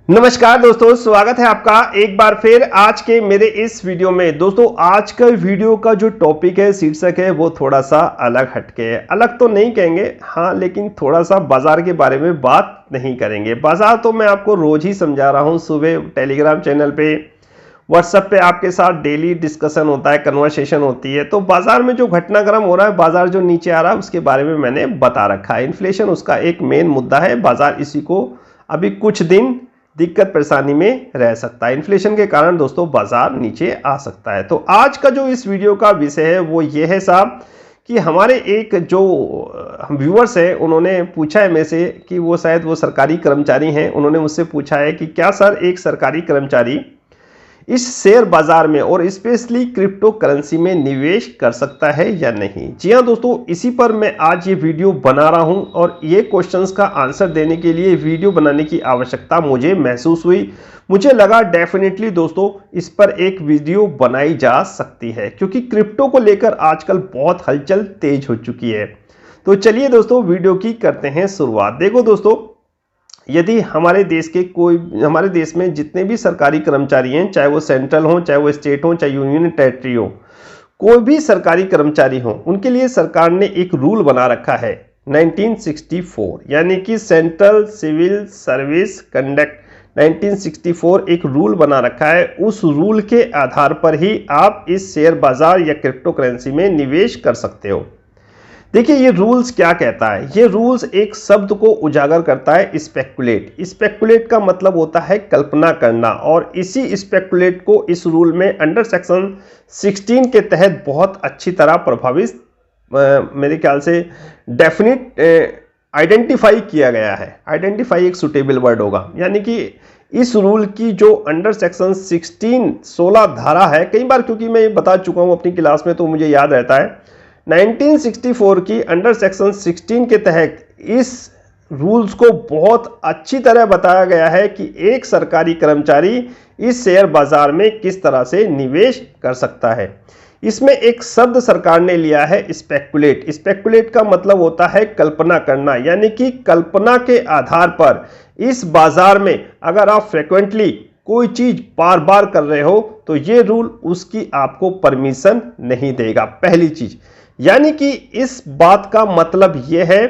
नमस्कार दोस्तों, स्वागत है आपका एक बार फिर आज के मेरे इस वीडियो में। दोस्तों आज का वीडियो का जो टॉपिक है, शीर्षक है, वो थोड़ा सा अलग हटके है। अलग तो नहीं कहेंगे हाँ, लेकिन थोड़ा सा बाजार के बारे में बात नहीं करेंगे। बाजार तो मैं आपको रोज ही समझा रहा हूँ, सुबह टेलीग्राम चैनल पे, व्हाट्सएप पे आपके साथ डेली डिस्कशन होता है, कन्वर्सेशन होती है। तो बाजार में जो घटनाक्रम हो रहा है, बाजार जो नीचे आ रहा है, उसके बारे में मैंने बता रखा है। इन्फ्लेशन उसका एक मेन मुद्दा है। बाजार इसी को अभी कुछ दिन दिक्कत परेशानी में रह सकता है। इन्फ्लेशन के कारण दोस्तों बाजार नीचे आ सकता है। तो आज का जो इस वीडियो का विषय है वो ये है साहब कि हमारे एक जो व्यूअर्स है, उन्होंने पूछा है मेरे से कि वो शायद वो सरकारी कर्मचारी हैं। उन्होंने मुझसे पूछा है कि क्या सर एक सरकारी कर्मचारी इस शेयर बाजार में और स्पेशली क्रिप्टो करेंसी में निवेश कर सकता है या नहीं। जी हाँ दोस्तों, इसी पर मैं आज ये वीडियो बना रहा हूं और ये क्वेश्चंस का आंसर देने के लिए वीडियो बनाने की आवश्यकता मुझे महसूस हुई। मुझे लगा डेफिनेटली दोस्तों इस पर एक वीडियो बनाई जा सकती है, क्योंकि क्रिप्टो को लेकर आजकल बहुत हलचल तेज हो चुकी है। तो चलिए दोस्तों वीडियो की करते हैं शुरुआत। देखो दोस्तों, यदि हमारे देश में जितने भी सरकारी कर्मचारी हैं, चाहे वो सेंट्रल हो, चाहे वो स्टेट हो, चाहे यूनियन टेरिटरी हो, कोई भी सरकारी कर्मचारी हो, उनके लिए सरकार ने एक रूल बना रखा है 1964, यानी कि सेंट्रल सिविल सर्विस कंडक्ट 1964 एक रूल बना रखा है। उस रूल के आधार पर ही आप इस शेयर बाजार या क्रिप्टो करेंसी में निवेश कर सकते हो। देखिए ये रूल्स क्या कहता है। ये रूल्स एक शब्द को उजागर करता है, स्पेकुलेट। स्पेकुलेट का मतलब होता है कल्पना करना, और इसी स्पेकुलेट को इस रूल में अंडर सेक्शन 16 के तहत बहुत अच्छी तरह प्रभावित मेरे ख्याल से डेफिनिट आइडेंटिफाई किया गया है। आइडेंटिफाई एक सुटेबल वर्ड होगा, यानी कि इस रूल की जो अंडर सेक्शन 16 धारा है, कई बार क्योंकि मैं ये बता चुका हूँ अपनी क्लास में तो मुझे याद रहता है, 1964 की अंडर सेक्शन 16 के तहत इस रूल्स को बहुत अच्छी तरह बताया गया है कि एक सरकारी कर्मचारी इस शेयर बाजार में किस तरह से निवेश कर सकता है। इसमें एक शब्द सरकार ने लिया है स्पेकुलेट। स्पेकुलेट का मतलब होता है कल्पना करना, यानी कि कल्पना के आधार पर इस बाजार में अगर आप फ्रिक्वेंटली कोई चीज बार बार कर रहे हो तो ये रूल उसकी आपको परमिशन नहीं देगा। पहली चीज, यानी कि इस बात का मतलब यह है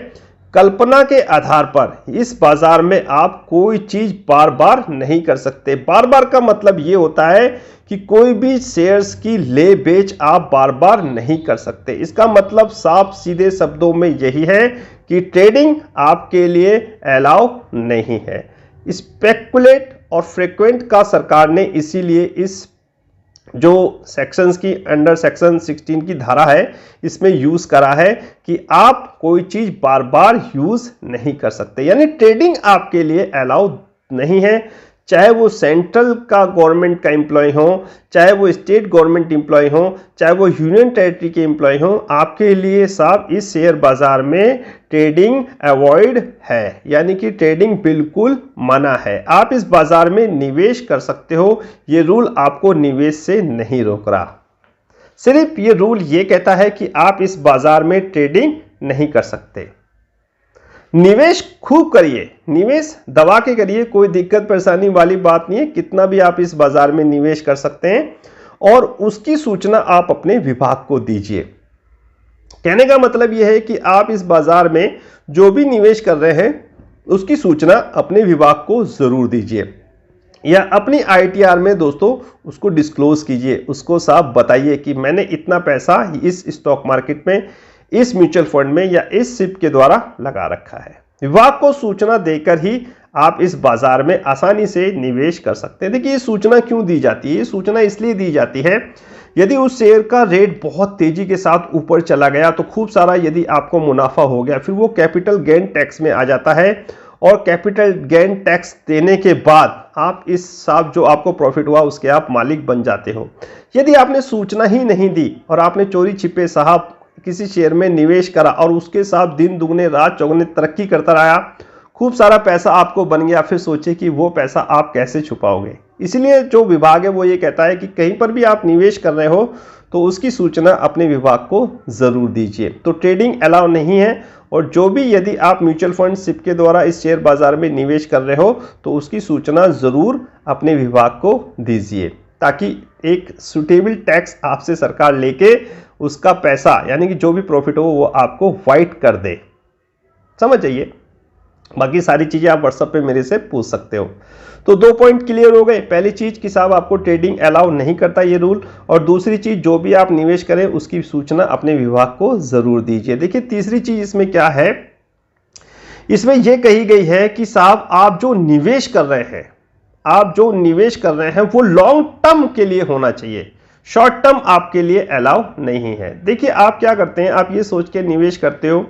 कल्पना के आधार पर इस बाजार में आप कोई चीज बार बार नहीं कर सकते। बार बार का मतलब यह होता है कि कोई भी शेयर्स की ले बेच आप बार बार नहीं कर सकते। इसका मतलब साफ सीधे शब्दों में यही है कि ट्रेडिंग आपके लिए अलाउ नहीं है। स्पेकुलेट और फ्रीक्वेंट का सरकार ने इसीलिए इस जो सेक्शंस की अंडर सेक्शन 16 की धारा है इसमें यूज करा है कि आप कोई चीज बार बार यूज नहीं कर सकते, यानी ट्रेडिंग आपके लिए अलाउ नहीं है। चाहे वो सेंट्रल का गवर्नमेंट का एम्प्लॉय हो, चाहे वो स्टेट गवर्नमेंट एम्प्लॉय हो, चाहे वो यूनियन टेरिटरी के एम्प्लॉय हो, आपके लिए साहब इस शेयर बाजार में ट्रेडिंग अवॉइड है, यानी कि ट्रेडिंग बिल्कुल मना है। आप इस बाजार में निवेश कर सकते हो, ये रूल आपको निवेश से नहीं रोक रहा। सिर्फ ये रूल ये कहता है कि आप इस बाजार में ट्रेडिंग नहीं कर सकते। निवेश खूब करिए, निवेश दबा के करिए, कोई दिक्कत परेशानी वाली बात नहीं है। कितना भी आप इस बाजार में निवेश कर सकते हैं और उसकी सूचना आप अपने विभाग को दीजिए। कहने का मतलब यह है कि आप इस बाजार में जो भी निवेश कर रहे हैं उसकी सूचना अपने विभाग को जरूर दीजिए, या अपनी आईटीआर में दोस्तों उसको डिस्क्लोज कीजिए। उसको साफ बताइए कि मैंने इतना पैसा इस स्टॉक मार्केट में, इस म्यूचुअल फंड में या इस सिप के द्वारा लगा रखा है। विभाग को सूचना देकर ही आप इस बाजार में आसानी से निवेश कर सकते हैं। देखिए ये सूचना क्यों दी जाती है? ये सूचना इसलिए दी जाती है यदि उस शेयर का रेट बहुत तेजी के साथ ऊपर चला गया तो खूब सारा यदि आपको मुनाफा हो गया, फिर वो कैपिटल गेन टैक्स में आ जाता है, और कैपिटल गेन टैक्स देने के बाद आप इस साहब जो आपको प्रॉफिट हुआ उसके आप मालिक बन जाते हो। यदि आपने सूचना ही नहीं दी और आपने चोरी छिपे साहब किसी शेयर में निवेश करा और उसके साथ दिन दुगने रात चौगुने तरक्की करता रहा, खूब सारा पैसा आपको बन गया, फिर सोचे कि वो पैसा आप कैसे छुपाओगे। इसलिए जो विभाग है वो ये कहता है कि कहीं पर भी आप निवेश कर रहे हो तो उसकी सूचना अपने विभाग को जरूर दीजिए। तो ट्रेडिंग अलाउ नहीं है और जो भी यदि आप म्यूचुअल फंड सिप के द्वारा इस शेयर बाजार में निवेश कर रहे हो तो उसकी सूचना ज़रूर अपने विभाग को दीजिए, ताकि एक सुटेबल टैक्स आपसे सरकार लेके उसका पैसा यानी कि जो भी प्रॉफिट हो वो आपको वाइट कर दे। समझ जाइए। बाकी सारी चीज़ें आप व्हाट्सएप पे मेरे से पूछ सकते हो। तो 2 पॉइंट क्लियर हो गए। पहली चीज़ कि साहब आपको ट्रेडिंग अलाउ नहीं करता ये रूल, और दूसरी चीज़ जो भी आप निवेश करें उसकी सूचना अपने विभाग को ज़रूर दीजिए। देखिए तीसरी चीज़ इसमें क्या है, इसमें यह कही गई है कि साहब आप जो निवेश कर रहे हैं वो लॉन्ग टर्म के लिए होना चाहिए, शॉर्ट टर्म आपके लिए अलाउ नहीं है। देखिए आप क्या करते हैं, आप ये सोच के निवेश करते हो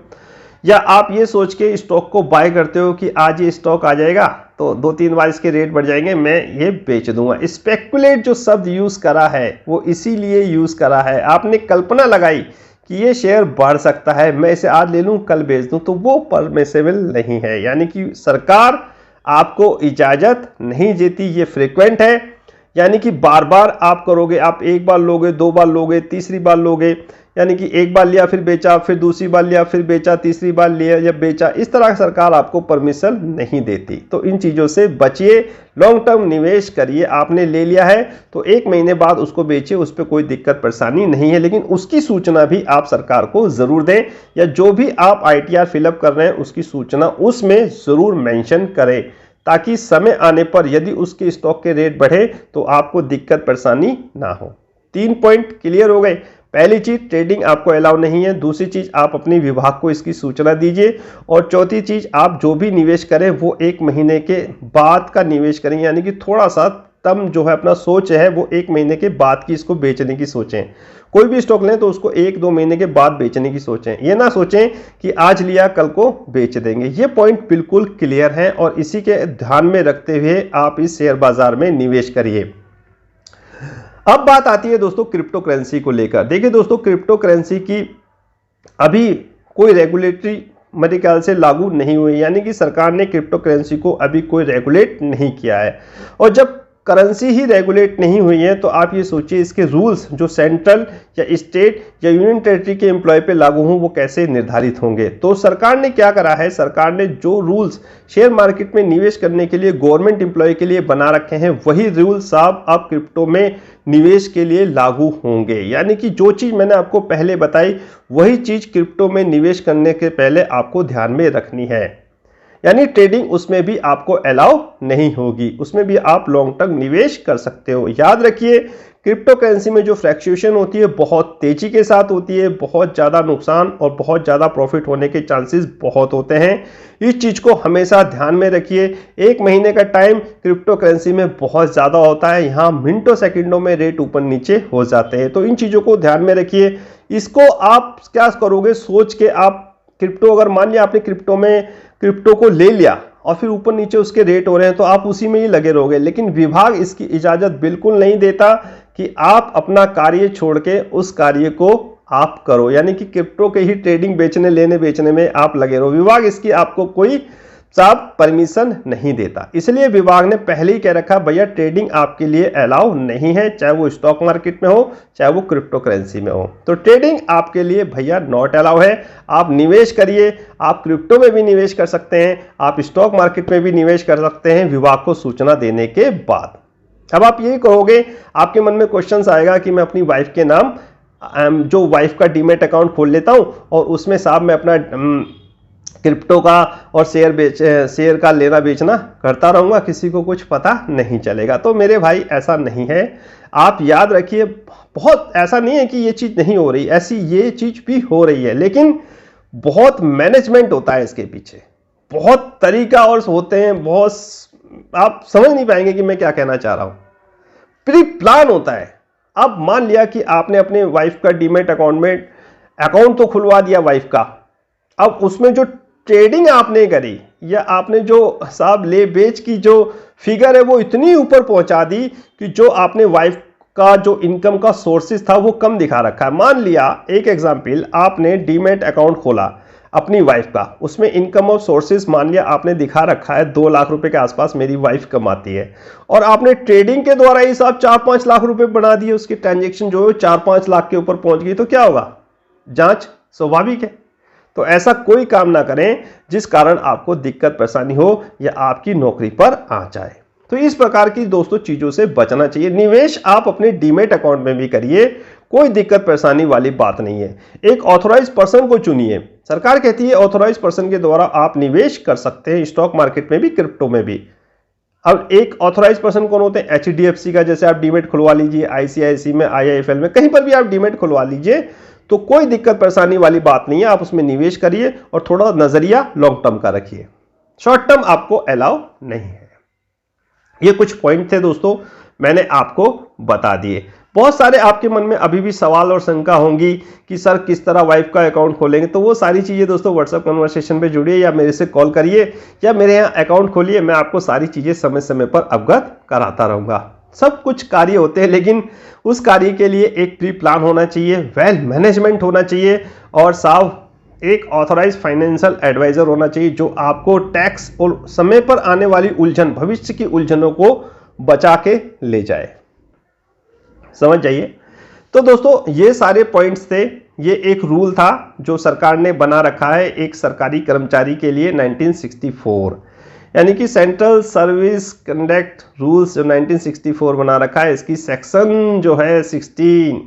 या आप ये सोच के स्टॉक को बाय करते हो कि आज ये स्टॉक आ जाएगा तो 2-3 बार इसके रेट बढ़ जाएंगे, मैं ये बेच दूंगा। स्पेकुलेट जो शब्द यूज करा है वो इसीलिए यूज करा है, आपने कल्पना लगाई कि ये शेयर बढ़ सकता है, मैं इसे आज ले लूं कल बेच दूं, तो वो परमिसेबल नहीं है। यानी कि सरकार आपको इजाजत नहीं देती, ये फ्रीक्वेंट है। यानी कि बार बार आप करोगे, आप एक बार लोगे, 2 बार लोगे, तीसरी बार लोगे, यानी कि एक बार लिया फिर बेचा, फिर दूसरी बार लिया फिर बेचा, तीसरी बार लिया या बेचा, इस तरह सरकार आपको परमिशन नहीं देती। तो इन चीज़ों से बचिए, लॉन्ग टर्म निवेश करिए। आपने ले लिया है तो 1 महीने बाद उसको बेचिए, उस पर कोई दिक्कत परेशानी नहीं है, लेकिन उसकी सूचना भी आप सरकार को ज़रूर दें, या जो भी आप ITR फिलअप कर रहे हैं उसकी सूचना उसमें ज़रूर मेंशन करें, ताकि समय आने पर यदि उसके स्टॉक के रेट बढ़े तो आपको दिक्कत परेशानी ना हो। 3 पॉइंट क्लियर हो गए। पहली चीज ट्रेडिंग आपको अलाउ नहीं है, दूसरी चीज आप अपने विभाग को इसकी सूचना दीजिए, और चौथी चीज आप जो भी निवेश करें वो 1 महीने के बाद का निवेश करें, यानी कि थोड़ा सा तम जो है अपना सोच है वो 1 महीने के बाद की इसको बेचने की सोचें। कोई भी स्टॉक लें तो उसको 1-2 महीने के बाद बेचने की सोचें, ये ना सोचें कि आज लिया कल को बेच देंगे। ये पॉइंट बिल्कुल क्लियर है और इसी के ध्यान में रखते हुए आप इस शेयर बाजार में निवेश करिए। अब बात आती है दोस्तों क्रिप्टो करेंसी को लेकर। देखिए दोस्तों क्रिप्टो करेंसी की अभी कोई रेगुलेटरी मेरे ख्याल से लागू नहीं हुई, यानी कि सरकार ने क्रिप्टो करेंसी को अभी कोई रेगुलेट नहीं किया है। और जब करेंसी ही रेगुलेट नहीं हुई है तो आप ये सोचिए इसके रूल्स जो सेंट्रल या स्टेट या यूनियन टेरिटरी के एम्प्लॉय पे लागू हों वो कैसे निर्धारित होंगे। तो सरकार ने क्या करा है, सरकार ने जो रूल्स शेयर मार्केट में निवेश करने के लिए गवर्नमेंट एम्प्लॉय के लिए बना रखे हैं वही रूल्स साहब अब क्रिप्टो में निवेश के लिए लागू होंगे। यानी कि जो चीज़ मैंने आपको पहले बताई वही चीज़ क्रिप्टो में निवेश करने के पहले आपको ध्यान में रखनी है। यानी ट्रेडिंग उसमें भी आपको अलाउ नहीं होगी, उसमें भी आप लॉन्ग टर्म निवेश कर सकते हो। याद रखिए क्रिप्टो करेंसी में जो फ्लैक्चुएशन होती है बहुत तेजी के साथ होती है, बहुत ज़्यादा नुकसान और बहुत ज़्यादा प्रॉफिट होने के चांसेस बहुत होते हैं। इस चीज़ को हमेशा ध्यान में रखिए। 1 महीने का टाइम क्रिप्टो करेंसी में बहुत ज़्यादा होता है, यहाँ मिनटों सेकंडों में रेट ऊपर नीचे हो जाते हैं। तो इन चीज़ों को ध्यान में रखिए। इसको आप क्या करोगे सोच के, आप क्रिप्टो अगर मान लिया आपने क्रिप्टो को ले लिया और फिर ऊपर नीचे उसके रेट हो रहे हैं तो आप उसी में ही लगे रहोगे, लेकिन विभाग इसकी इजाजत बिल्कुल नहीं देता कि आप अपना कार्य छोड़ के उस कार्य को आप करो, यानी कि क्रिप्टो के ही ट्रेडिंग बेचने लेने बेचने में आप लगे रहो। विभाग इसकी आपको कोई साहब परमिशन नहीं देता, इसलिए विभाग ने पहले ही कह रखा भैया ट्रेडिंग आपके लिए अलाउ नहीं है, चाहे वो स्टॉक मार्केट में हो चाहे वो क्रिप्टो करेंसी में हो। तो ट्रेडिंग आपके लिए भैया नॉट अलाउ है। आप निवेश करिए, आप क्रिप्टो में भी निवेश कर सकते हैं, आप स्टॉक मार्केट में भी निवेश कर सकते हैं विभाग को सूचना देने के बाद। अब आप यही कहोगे, आपके मन में क्वेश्चन आएगा कि मैं अपनी वाइफ के नाम जो वाइफ का डीमेट अकाउंट खोल लेता हूं और उसमें साहब मैं अपना क्रिप्टो का और शेयर का लेना बेचना करता रहूंगा, किसी को कुछ पता नहीं चलेगा। तो मेरे भाई ऐसा नहीं है। आप याद रखिए, बहुत ऐसा नहीं है कि ये चीज़ नहीं हो रही, ऐसी ये चीज़ भी हो रही है, लेकिन बहुत मैनेजमेंट होता है इसके पीछे, बहुत तरीका और होते हैं, बहुत आप समझ नहीं पाएंगे कि मैं क्या कहना चाह रहा हूं। प्री प्लान होता है। अब मान लिया कि आपने अपने वाइफ का डीमेट अकाउंट तो खुलवा दिया वाइफ का, अब उसमें जो ट्रेडिंग आपने करी या आपने जो साहब ले बेच की जो फिगर है वो इतनी ऊपर पहुंचा दी कि जो आपने वाइफ का जो इनकम का सोर्सेज था वो कम दिखा रखा है। मान लिया एक एग्जांपल, आपने डीमेट अकाउंट खोला अपनी वाइफ का, उसमें इनकम ऑफ सोर्सेज मान लिया आपने दिखा रखा है 2 लाख रुपए के आसपास मेरी वाइफ कमाती है, और आपने ट्रेडिंग के द्वारा ही साहब 4-5 लाख रुपए बना दिए, उसकी ट्रांजेक्शन जो है 4-5 लाख के ऊपर पहुंच गई, तो क्या होगा? जांच स्वाभाविक है। तो ऐसा कोई काम ना करें जिस कारण आपको दिक्कत परेशानी हो या आपकी नौकरी पर आ जाए। तो इस प्रकार की दोस्तों चीजों से बचना चाहिए। निवेश आप अपने डीमेट अकाउंट में भी करिए, कोई दिक्कत परेशानी वाली बात नहीं है। एक ऑथोराइज पर्सन को चुनिए। सरकार कहती है ऑथोराइज पर्सन के द्वारा आप निवेश कर सकते हैं, स्टॉक मार्केट में भी, क्रिप्टो में भी। अब एक ऑथोराइज पर्सन कौन होते हैं? एचडीएफसी का जैसे आप डीमेट खुलवा लीजिए, आईसीआईसी में, आईआईएफएल में, कहीं पर भी आप डीमेट खुलवा लीजिए, तो कोई दिक्कत परेशानी वाली बात नहीं है। आप उसमें निवेश करिए और थोड़ा नजरिया लॉन्ग टर्म का रखिए, शॉर्ट टर्म आपको अलाउ नहीं है। ये कुछ पॉइंट थे दोस्तों, मैंने आपको बता दिए। बहुत सारे आपके मन में अभी भी सवाल और शंका होंगी कि सर किस तरह वाइफ का अकाउंट खोलेंगे, तो वो सारी चीजें दोस्तों व्हाट्सएप कन्वर्सेशन पे जुड़िए या मेरे से कॉल करिए या मेरे यहाँ अकाउंट खोलिए। मैं आपको सारी चीजें समय समय पर अवगत कराता रहूंगा। सब कुछ कार्य होते हैं, लेकिन उस कार्य के लिए एक प्री प्लान होना चाहिए, वेल मैनेजमेंट होना चाहिए और साफ एक ऑथराइज फाइनेंशियल एडवाइजर होना चाहिए जो आपको टैक्स और समय पर आने वाली उलझन, भविष्य की उलझनों को बचा के ले जाए। समझ जाइए। तो दोस्तों ये सारे पॉइंट्स थे। ये एक रूल था जो सरकार ने बना रखा है एक सरकारी कर्मचारी के लिए 1964, यानी कि सेंट्रल सर्विस कंडक्ट रूल्स जो 1964 बना रखा है। इसकी सेक्शन जो है 16,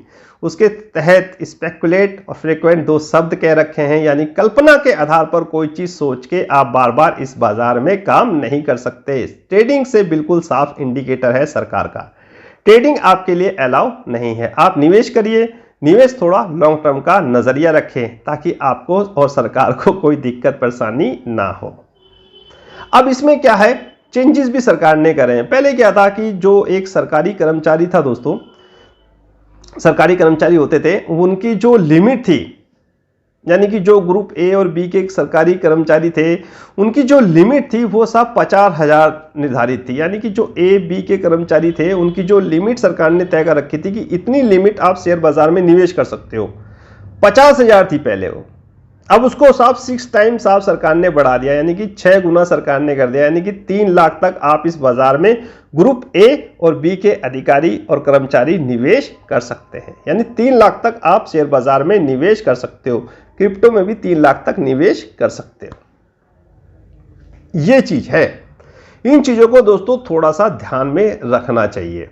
उसके तहत स्पेकुलेट और फ्रीक्वेंट दो शब्द कह रखे हैं, यानी कल्पना के आधार पर कोई चीज सोच के आप बार बार इस बाजार में काम नहीं कर सकते। ट्रेडिंग से बिल्कुल साफ इंडिकेटर है सरकार का, ट्रेडिंग आपके लिए अलाउ नहीं है। आप निवेश करिए, निवेश थोड़ा लॉन्ग टर्म का नजरिया रखें ताकि आपको और सरकार को कोई दिक्कत परेशानी ना हो। अब इसमें क्या है, चेंजेस भी सरकार ने करे हैं। पहले क्या था कि जो एक सरकारी कर्मचारी था दोस्तों, सरकारी कर्मचारी होते थे, उनकी जो लिमिट थी, यानी कि जो ग्रुप ए और बी के एक सरकारी कर्मचारी थे, उनकी जो लिमिट थी वो सब 50,000 निर्धारित थी। यानी कि जो ए बी के कर्मचारी थे उनकी जो लिमिट सरकार ने तय कर रखी थी कि इतनी लिमिट आप शेयर बाजार में निवेश कर सकते हो, 50,000 थी पहले वो। अब उसको साफ 6 टाइम्स आप सरकार ने बढ़ा दिया, यानी कि 6 गुना सरकार ने कर दिया, यानी कि 3 लाख तक आप इस बाजार में ग्रुप ए और बी के अधिकारी और कर्मचारी निवेश कर सकते हैं। यानी 3 लाख तक आप शेयर बाजार में निवेश कर सकते हो, क्रिप्टो में भी 3 लाख तक निवेश कर सकते हो। यह चीज है, इन चीजों को दोस्तों थोड़ा सा ध्यान में रखना चाहिए।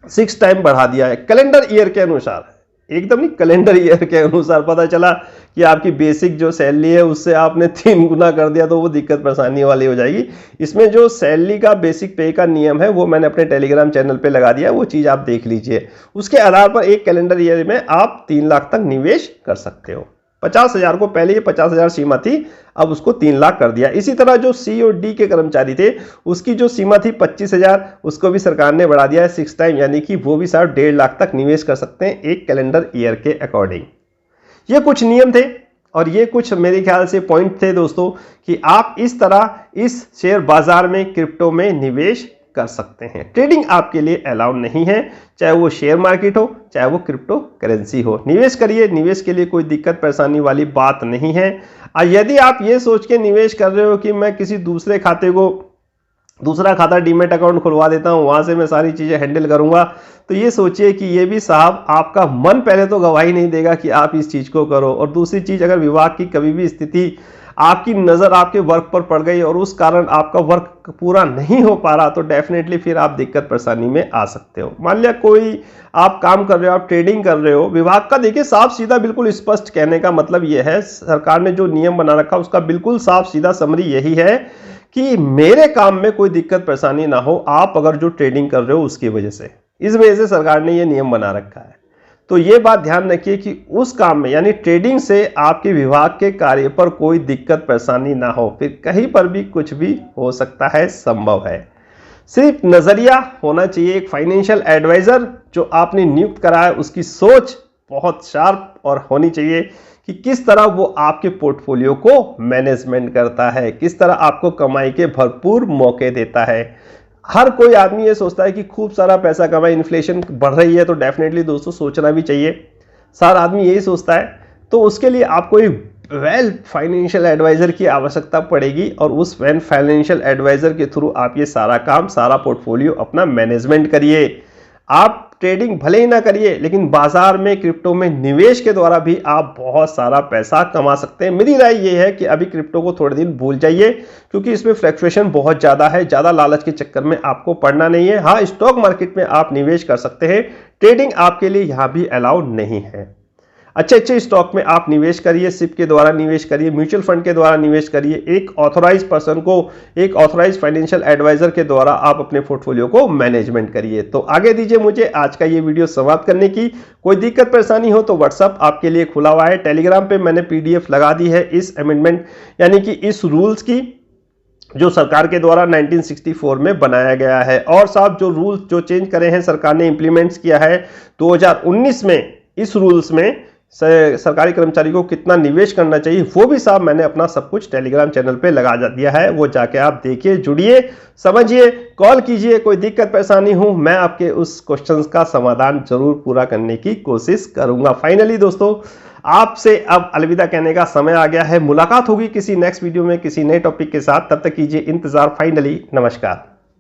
6 टाइम बढ़ा दिया है कैलेंडर ईयर के अनुसार, एकदम नहीं, कैलेंडर ईयर के अनुसार। पता चला कि आपकी बेसिक जो सैलरी है उससे आपने 3 गुना कर दिया तो वो दिक्कत परेशानी वाली हो जाएगी। इसमें जो सैलरी का बेसिक पे का नियम है वो मैंने अपने टेलीग्राम चैनल पे लगा दिया है, वो चीज आप देख लीजिए। उसके आधार पर एक कैलेंडर ईयर में आप 3 लाख तक निवेश कर सकते हो। 50,000 को पहले ये 50,000 सीमा थी, अब उसको 3 लाख कर दिया। इसी तरह जो सी और डी के कर्मचारी थे उसकी जो सीमा थी 25,000, उसको भी सरकार ने बढ़ा दिया है 6 टाइम, यानी कि वो भी साहब 1.5 लाख तक निवेश कर सकते हैं एक कैलेंडर ईयर के अकॉर्डिंग। ये कुछ नियम थे और ये कुछ मेरे ख्याल से पॉइंट थे दोस्तों कि आप इस तरह इस शेयर बाजार में, क्रिप्टो में निवेश कर सकते हैं। ट्रेडिंग आपके लिए अलाउ नहीं है, चाहे वो शेयर मार्केट हो चाहे वो क्रिप्टो करेंसी हो। निवेश करिए, निवेश के लिए कोई दिक्कत परेशानी वाली बात नहीं है। यदि आप ये सोच के निवेश कर रहे हो कि मैं किसी दूसरे खाते को, दूसरा खाता डीमेट अकाउंट खुलवा देता हूं, वहां से मैं सारी चीजें हैंडल करूंगा, तो ये सोचिए कि ये भी साहब आपका मन पहले तो गवाही नहीं देगा कि आप इस चीज को करो। और दूसरी चीज, अगर विभाग की कभी भी स्थिति, आपकी नजर आपके वर्क पर पड़ गई और उस कारण आपका वर्क पूरा नहीं हो पा रहा, तो डेफिनेटली फिर आप दिक्कत परेशानी में आ सकते हो। मान लिया कोई आप काम कर रहे हो, आप ट्रेडिंग कर रहे हो, विभाग का देखिए साफ सीधा बिल्कुल स्पष्ट कहने का मतलब यह है, सरकार ने जो नियम बना रखा उसका बिल्कुल साफ सीधा समरी यही है कि मेरे काम में कोई दिक्कत परेशानी ना हो, आप अगर जो ट्रेडिंग कर रहे हो उसकी वजह से, इस वजह से सरकार ने यह नियम बना रखा है। तो ये बात ध्यान रखिए कि उस काम में, यानी ट्रेडिंग से आपके विभाग के कार्य पर कोई दिक्कत परेशानी ना हो, फिर कहीं पर भी कुछ भी हो सकता है, संभव है। सिर्फ नजरिया होना चाहिए। एक फाइनेंशियल एडवाइजर जो आपने नियुक्त करा है उसकी सोच बहुत शार्प और होनी चाहिए कि किस तरह वो आपके पोर्टफोलियो को मैनेजमेंट करता है, किस तरह आपको कमाई के भरपूर मौके देता है। हर कोई आदमी ये सोचता है कि खूब सारा पैसा कमाए, इन्फ्लेशन बढ़ रही है तो डेफिनेटली दोस्तों सोचना भी चाहिए, सारा आदमी यही सोचता है। तो उसके लिए आपको एक वेल फाइनेंशियल एडवाइजर की आवश्यकता पड़ेगी और उस वेल फाइनेंशियल एडवाइजर के थ्रू आप ये सारा काम, सारा पोर्टफोलियो अपना मैनेजमेंट करिए। आप ट्रेडिंग भले ही ना करिए, लेकिन बाजार में क्रिप्टो में निवेश के द्वारा भी आप बहुत सारा पैसा कमा सकते हैं। मेरी राय ये है कि अभी क्रिप्टो को थोड़े दिन भूल जाइए, क्योंकि इसमें फ्लक्चुएशन बहुत ज़्यादा है। ज़्यादा लालच के चक्कर में आपको पड़ना नहीं है। हाँ, स्टॉक मार्केट में आप निवेश कर सकते हैं, ट्रेडिंग आपके लिए यहाँ भी अलाउ नहीं है। अच्छे स्टॉक में आप निवेश करिए, सिप के द्वारा निवेश करिए, म्यूचुअल फंड के द्वारा निवेश करिए। एक ऑथोराइज पर्सन को, एक ऑथोराइज फाइनेंशियल एडवाइजर के द्वारा आप अपने पोर्टफोलियो को मैनेजमेंट करिए। तो आगे दीजिए मुझे आज का ये वीडियो समाप्त करने की। कोई दिक्कत परेशानी हो तो व्हाट्सअप आपके लिए खुला हुआ है। टेलीग्राम पे मैंने PDF लगा दी है इस अमेंडमेंट यानी कि इस रूल्स की, जो सरकार के द्वारा 1964 में बनाया गया है। और साहब जो रूल्स जो चेंज करे हैं सरकार ने, इंप्लीमेंट्स किया है 2019 में, इस रूल्स में सरकारी कर्मचारी को कितना निवेश करना चाहिए वो भी साहब मैंने अपना सब कुछ टेलीग्राम चैनल पे लगा दिया है। वो जाके आप देखिए, जुड़िए, समझिए, कॉल कीजिए। कोई दिक्कत परेशानी हो, मैं आपके उस क्वेश्चंस का समाधान जरूर पूरा करने की कोशिश करूंगा। फाइनली दोस्तों, आपसे अब अलविदा कहने का समय आ गया है। मुलाकात होगी किसी नेक्स्ट वीडियो में किसी नए टॉपिक के साथ। तब तक कीजिए इंतजार। फाइनली नमस्कार।